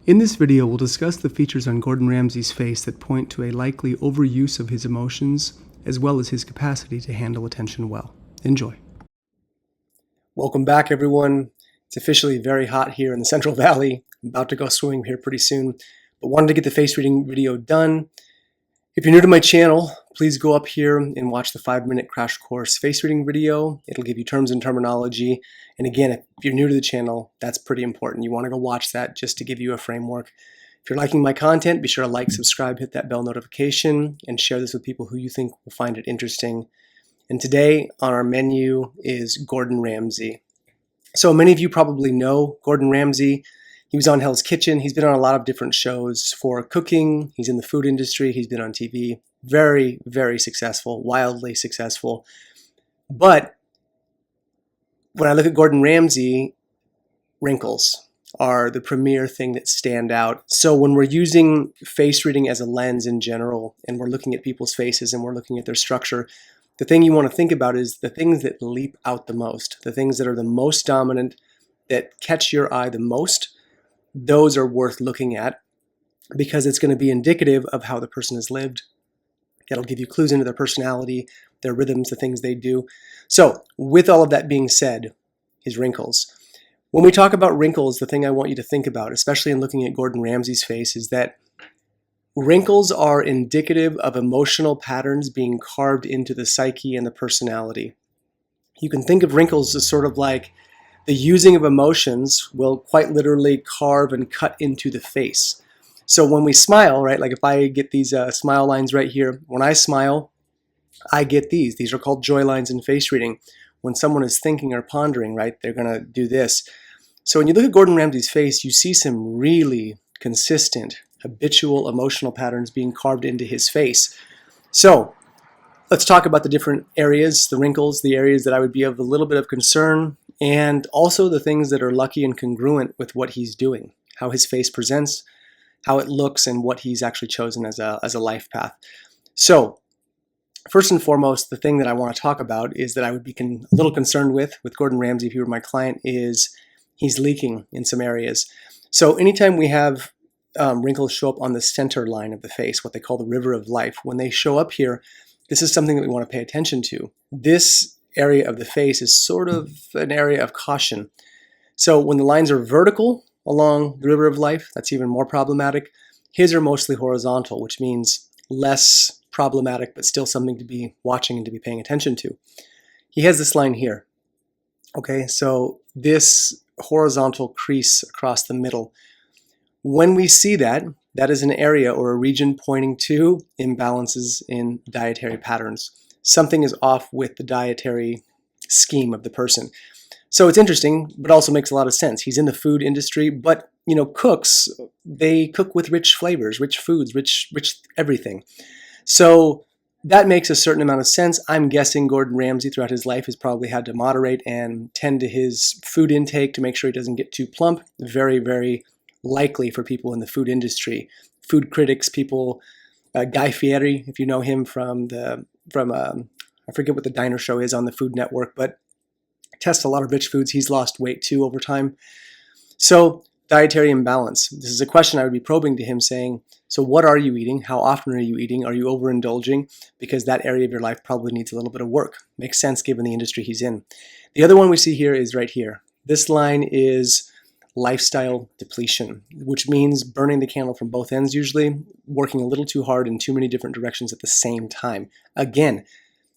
In this video, we'll discuss the features on Gordon Ramsay's face that point to a likely overuse of his emotions, as well as his capacity to handle attention well. Enjoy. Welcome back, everyone. It's officially very hot here in the Central Valley. I'm about to go swimming here pretty soon, but wanted to get the face reading video done. If you're new to my channel, please go up here and watch the 5-minute crash course face reading video. It'll give you terms and terminology. And again, if you're new to the channel, that's pretty important. You want to go watch that just to give you a framework. If you're liking my content, be sure to like, subscribe, hit that bell notification, and share this with people who you think will find it interesting. And today on our menu is Gordon Ramsay. So many of you probably know Gordon Ramsay. He was on Hell's Kitchen. He's been on a lot of different shows for cooking. He's in the food industry. He's been on TV. Very, very successful, wildly successful. But when I look at Gordon Ramsay, wrinkles are the premier thing that stand out. So when we're using face reading as a lens in general, and we're looking at people's faces and we're looking at their structure, the thing you want to think about is the things that leap out the most, the things that are the most dominant, that catch your eye the most. Those are worth looking at because it's going to be indicative of how the person has lived. It'll give you clues into their personality, their rhythms, the things they do. So with all of that being said, his wrinkles. When we talk about wrinkles, the thing I want you to think about, especially in looking at Gordon Ramsay's face, is that wrinkles are indicative of emotional patterns being carved into the psyche and the personality. You can think of wrinkles as sort of like the using of emotions will quite literally carve and cut into the face. So when we smile, right, like if I get these smile lines right here, when I smile, I get these. These are called joy lines in face reading. When someone is thinking or pondering, right, they're going to do this. So when you look at Gordon Ramsay's face, you see some really consistent, habitual emotional patterns being carved into his face. So let's talk about the different areas, the wrinkles, the areas that I would be of a little bit of concern, and also the things that are lucky and congruent with what he's doing, how his face presents, how it looks, and what he's actually chosen as a life path. So first and foremost, the thing that I want to talk about is that I would be a little concerned with Gordon Ramsay, if he were my client, is he's leaking in some areas. So anytime we have wrinkles show up on the center line of the face, what they call the river of life, when they show up here, this is something that we want to pay attention to. This area of the face is sort of an area of caution. So when the lines are vertical along the river of life, that's even more problematic. His are mostly horizontal, which means less problematic, but still something to be watching and to be paying attention to. He has this line here. Okay, so this horizontal crease across the middle. When we see that, that is an area or a region pointing to imbalances in dietary patterns. Something is off with the dietary scheme of the person. So it's interesting, but also makes a lot of sense. He's in the food industry, but cooks, they cook with rich flavors, rich foods, rich everything. So that makes a certain amount of sense. I'm guessing Gordon Ramsay throughout his life has probably had to moderate and tend to his food intake to make sure he doesn't get too plump. Very, very likely for people in the food industry. Food critics, people, Guy Fieri, if you know him from I forget what the diner show is on the Food Network, but tests a lot of rich foods. He's lost weight too over time. So dietary imbalance. This is a question I would be probing to him saying, so what are you eating? How often are you eating? Are you overindulging? Because that area of your life probably needs a little bit of work. Makes sense given the industry he's in. The other one we see here is right here. This line is lifestyle depletion, which means burning the candle from both ends usually, working a little too hard in too many different directions at the same time. Again,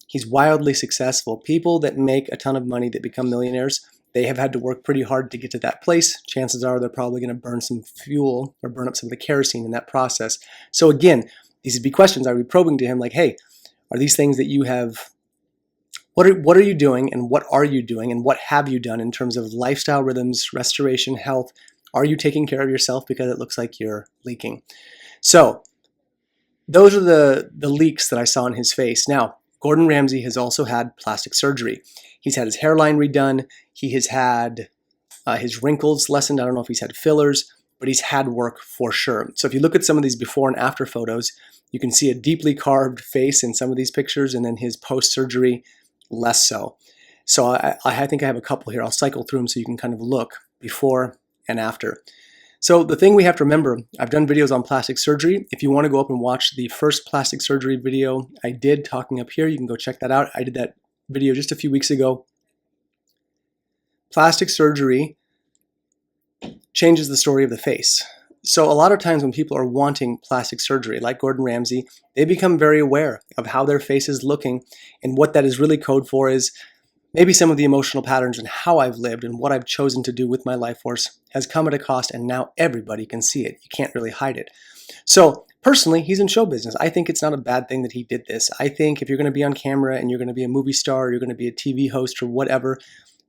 he's wildly successful. People that make a ton of money that become millionaires, they have had to work pretty hard to get to that place. Chances are they're probably going to burn some fuel or burn up some of the kerosene in that process. So again, these would be questions I would be probing to him like, hey, are these things that you have, what are you doing and what are you doing and what have you done in terms of lifestyle rhythms, restoration, health? Are you taking care of yourself because it looks like you're leaking? So those are the leaks that I saw in his face. Now, Gordon Ramsay has also had plastic surgery. He's had his hairline redone. He has had his wrinkles lessened. I don't know if he's had fillers, but he's had work for sure. So if you look at some of these before and after photos, you can see a deeply carved face in some of these pictures, and then his post-surgery, less so. So I think I have a couple here. I'll cycle through them so you can kind of look before and after. So the thing we have to remember, I've done videos on plastic surgery. If you want to go up and watch the first plastic surgery video I did talking up here, you can go check that out. I did that video just a few weeks ago. Plastic surgery changes the story of the face. So a lot of times when people are wanting plastic surgery, like Gordon Ramsay, they become very aware of how their face is looking, and what that is really code for is maybe some of the emotional patterns and how I've lived and what I've chosen to do with my life force has come at a cost, and now everybody can see it. You can't really hide it. So personally, he's in show business. I think it's not a bad thing that he did this. I think if you're going to be on camera and you're going to be a movie star, or you're going to be a TV host or whatever,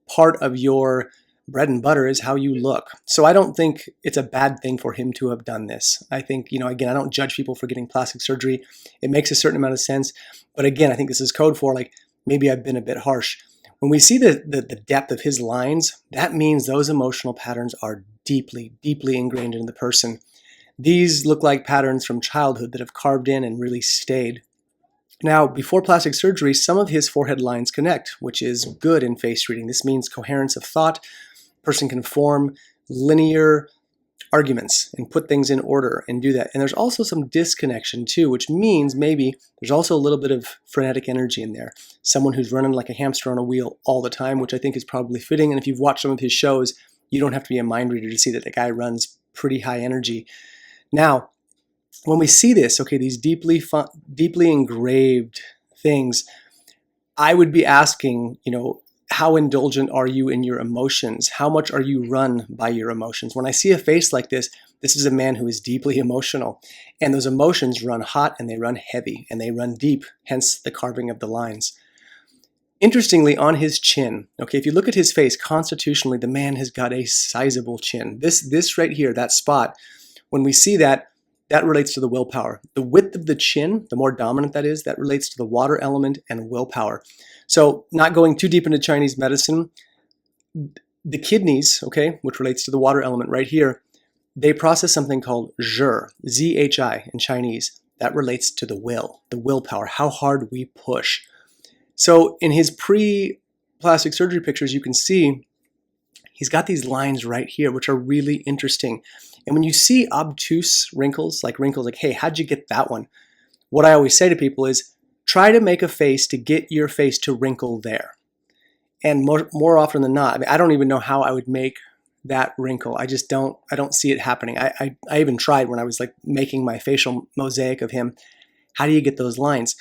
part of your bread and butter is how you look. So I don't think it's a bad thing for him to have done this. I think, again, I don't judge people for getting plastic surgery. It makes a certain amount of sense. But again, I think this is code for maybe I've been a bit harsh. When we see the depth of his lines, that means those emotional patterns are deeply, deeply ingrained in the person. These look like patterns from childhood that have carved in and really stayed. Now, before plastic surgery, some of his forehead lines connect, which is good in face reading. This means coherence of thought. Person can form linear arguments and put things in order and do that. And there's also some disconnection too, which means maybe there's also a little bit of frenetic energy in there. Someone who's running like a hamster on a wheel all the time, which I think is probably fitting. And if you've watched some of his shows, you don't have to be a mind reader to see that the guy runs pretty high energy. Now, when we see this, okay, these deeply engraved things, I would be asking, how indulgent are you in your emotions? How much are you run by your emotions? When I see a face like this is a man who is deeply emotional. And those emotions run hot and they run heavy and they run deep, hence the carving of the lines. Interestingly, on his chin, okay, if you look at his face, constitutionally, the man has got a sizable chin. This right here, that spot, when we see that, that relates to the willpower. The width of the chin, the more dominant that is, that relates to the water element and willpower. So not going too deep into Chinese medicine, the kidneys, okay, which relates to the water element right here, they process something called zhi, Z-H-I in Chinese. That relates to the willpower, how hard we push. So in his pre-plastic surgery pictures, you can see he's got these lines right here, which are really interesting. And when you see obtuse wrinkles, like hey, how'd you get that one? What I always say to people is, try to make a face to get your face to wrinkle there. And more often than not, I don't even know how I would make that wrinkle. I don't see it happening. I even tried when I was making my facial mosaic of him. How do you get those lines?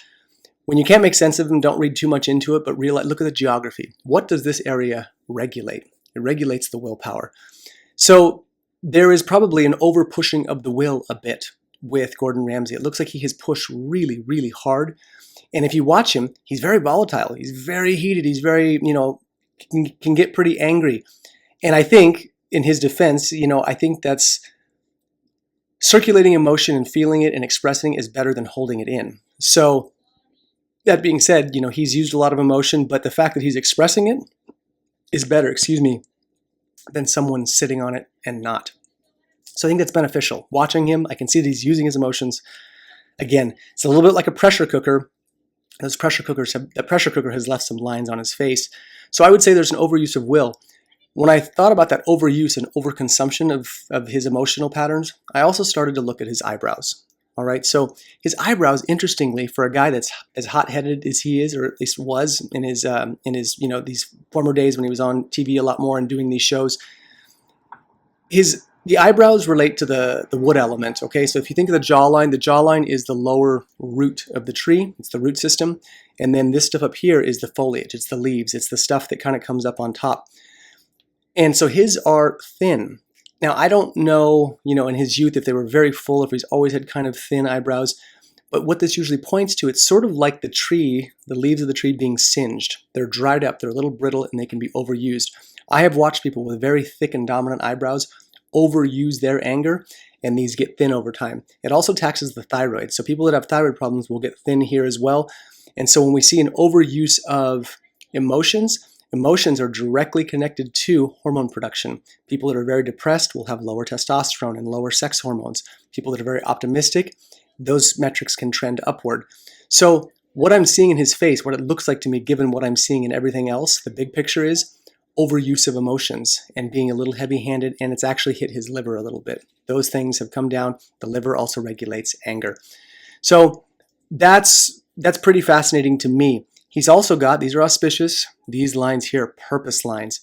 When you can't make sense of them, don't read too much into it, but look at the geography. What does this area regulate? It regulates the willpower. So there is probably an over pushing of the will a bit with Gordon Ramsay. It looks like he has pushed really, really hard. And if you watch him, he's very volatile. He's very heated. He's very, can get pretty angry. And I think in his defense, I think that's circulating emotion and feeling it and expressing it is better than holding it in. So that being said, he's used a lot of emotion, but the fact that he's expressing it is better, than someone sitting on it and not. So I think that's beneficial. Watching him, I can see that he's using his emotions. Again, it's a little bit like a pressure cooker. The pressure cooker has left some lines on his face. So I would say there's an overuse of will. When I thought about that overuse and overconsumption of his emotional patterns, I also started to look at his eyebrows. All right, so his eyebrows, interestingly, for a guy that's as hot-headed as he is, or at least was in his these former days when he was on TV a lot more and doing these shows, the eyebrows relate to the wood element. Okay, so if you think of the jawline is the lower root of the tree. It's the root system, and then this stuff up here is the foliage. It's the leaves. It's the stuff that kind of comes up on top. And so his are thin. Now, I don't know, in his youth if they were very full, if he's always had kind of thin eyebrows, but what this usually points to, it's sort of like the tree, the leaves of the tree being singed. They're dried up, they're a little brittle, and they can be overused. I have watched people with very thick and dominant eyebrows overuse their anger, and these get thin over time. It also taxes the thyroid. So people that have thyroid problems will get thin here as well. And so when we see an overuse of emotions are directly connected to hormone production. People that are very depressed will have lower testosterone and lower sex hormones. People that are very optimistic, those metrics can trend upward. So what I'm seeing in his face, what it looks like to me given what I'm seeing in everything else, the big picture is overuse of emotions and being a little heavy-handed, and it's actually hit his liver a little bit. Those things have come down. The liver also regulates anger. So that's pretty fascinating to me. He's also got, these are auspicious, these lines here, purpose lines.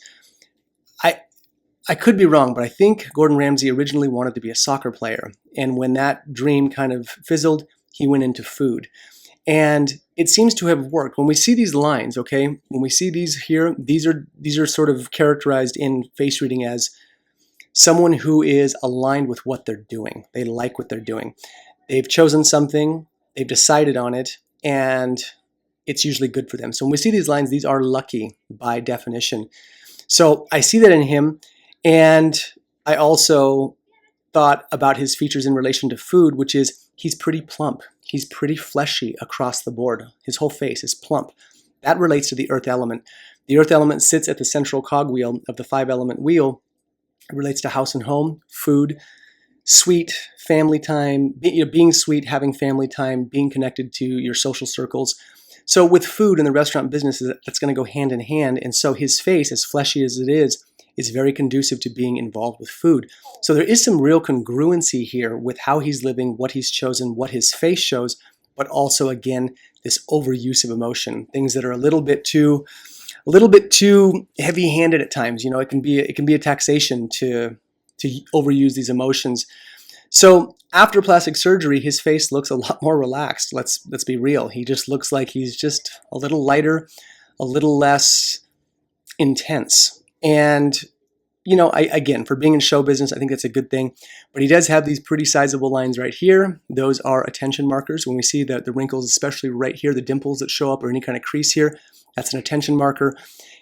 I could be wrong, but I think Gordon Ramsay originally wanted to be a soccer player. And when that dream kind of fizzled, he went into food. And it seems to have worked. When we see these lines, okay, when we see these here, these are sort of characterized in face reading as someone who is aligned with what they're doing. They like what they're doing. They've chosen something, they've decided on it, and it's usually good for them. So when we see these lines, these are lucky by definition. So I see that in him, and I also thought about his features in relation to food, which is he's pretty plump. He's pretty fleshy across the board. His whole face is plump. That relates to the earth element. The earth element sits at the central cogwheel of the 5-element wheel. It relates to house and home, food, sweet, family time, being sweet, having family time, being connected to your social circles. So with food in the restaurant business, that's going to go hand in hand. And so his face, as fleshy as it is very conducive to being involved with food. So there is some real congruency here with how he's living, what he's chosen, what his face shows, but also, again, this overuse of emotion, things that are a little bit too heavy-handed at times. You know, it can be a taxation to overuse these emotions. So after plastic surgery, his face looks a lot more relaxed. Let's be real. He just looks like he's just a little lighter, a little less intense. And, you know, again, for being in show business, I think that's a good thing. But he does have these pretty sizable lines right here. Those are attention markers. When we see the wrinkles, especially right here, the dimples that show up or any kind of crease here, that's an attention marker.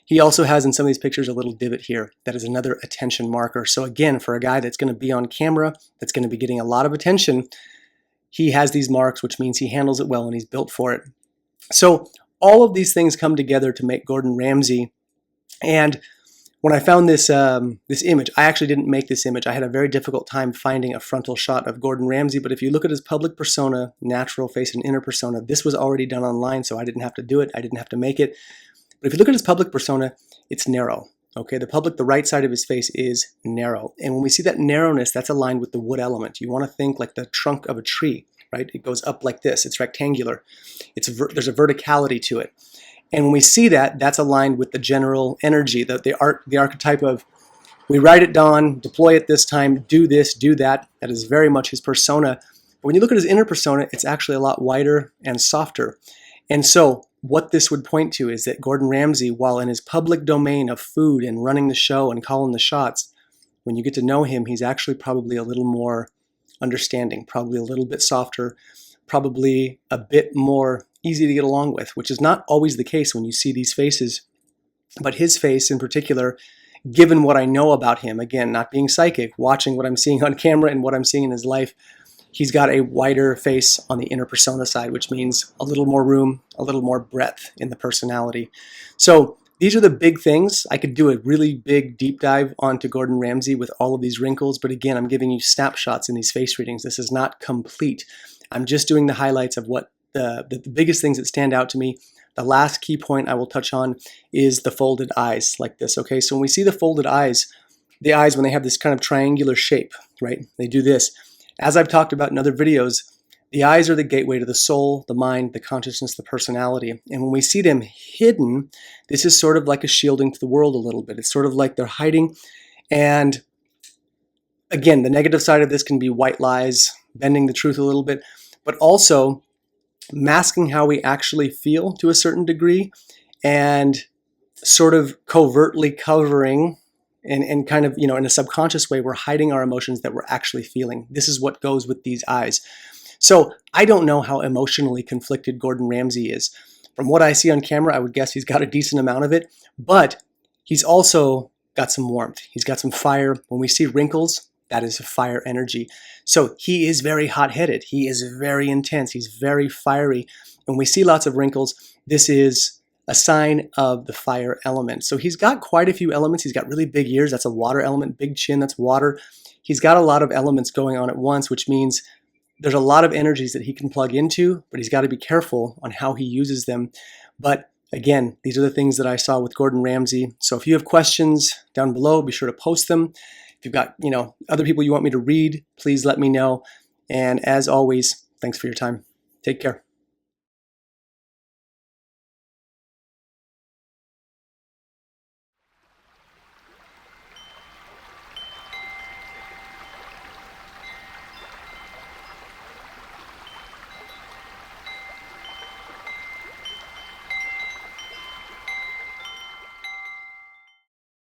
He also has in some of these pictures a little divot here. That is another attention marker. So again, for a guy that's going to be on camera, that's going to be getting a lot of attention, he has these marks, which means he handles it well and he's built for it. So all of these things come together to make Gordon Ramsay. And when I found this image, I actually didn't make this image. I had a very difficult time finding a frontal shot of Gordon Ramsay, but if you look at his public persona, natural face and inner persona, this was already done online, so I didn't have to do it. I didn't have to make it. But if you look at his public persona, it's narrow. Okay, the right side of his face is narrow. And when we see that narrowness, that's aligned with the wood element. You want to think like the trunk of a tree, right? It goes up like this. It's rectangular. There's a verticality to it. And when we see that, that's aligned with the general energy, the archetype of we ride at dawn, deploy at this time, do this, do that. That is very much his persona. But when you look at his inner persona, it's actually a lot wider and softer. And so what this would point to is that Gordon Ramsay, while in his public domain of food and running the show and calling the shots, when you get to know him, he's actually probably a little more understanding, probably a little bit softer, probably a bit more easy to get along with, which is not always the case when you see these faces. But his face in particular, given what I know about him, again, not being psychic, watching what I'm seeing on camera and what I'm seeing in his life, he's got a wider face on the inner persona side, which means a little more room, a little more breadth in the personality. So these are the big things. I could do a really big deep dive onto Gordon Ramsay with all of these wrinkles, but again, I'm giving you snapshots in these face readings. This is not complete. I'm just doing the highlights of what the biggest things that stand out to me. The last key point I will touch on is the folded eyes like this, okay? So when we see the folded eyes, the eyes when they have this kind of triangular shape, right? They do this. As I've talked about in other videos, the eyes are the gateway to the soul, the mind, the consciousness, the personality. And when we see them hidden, this is sort of like a shielding to the world a little bit. It's sort of like they're hiding. And again, the negative side of this can be white lies, bending the truth a little bit, but also masking how we actually feel to a certain degree and sort of covertly covering and kind of, you know, in a subconscious way, we're hiding our emotions that we're actually feeling. This is what goes with these eyes. So I don't know how emotionally conflicted Gordon Ramsay is. From what I see on camera, I would guess he's got a decent amount of it, but he's also got some warmth. He's got some fire. When we see wrinkles, that is fire energy. So he is very hot-headed. He is very intense. He's very fiery. When we see lots of wrinkles, this is a sign of the fire element. So he's got quite a few elements. He's got really big ears. That's a water element. Big chin, that's water. He's got a lot of elements going on at once, which means there's a lot of energies that he can plug into, but he's got to be careful on how he uses them. But Again, these are the things that I saw with Gordon Ramsay. So if you have questions down below, be sure to post them. If you've got, other people you want me to read, please let me know. And as always, thanks for your time. Take care.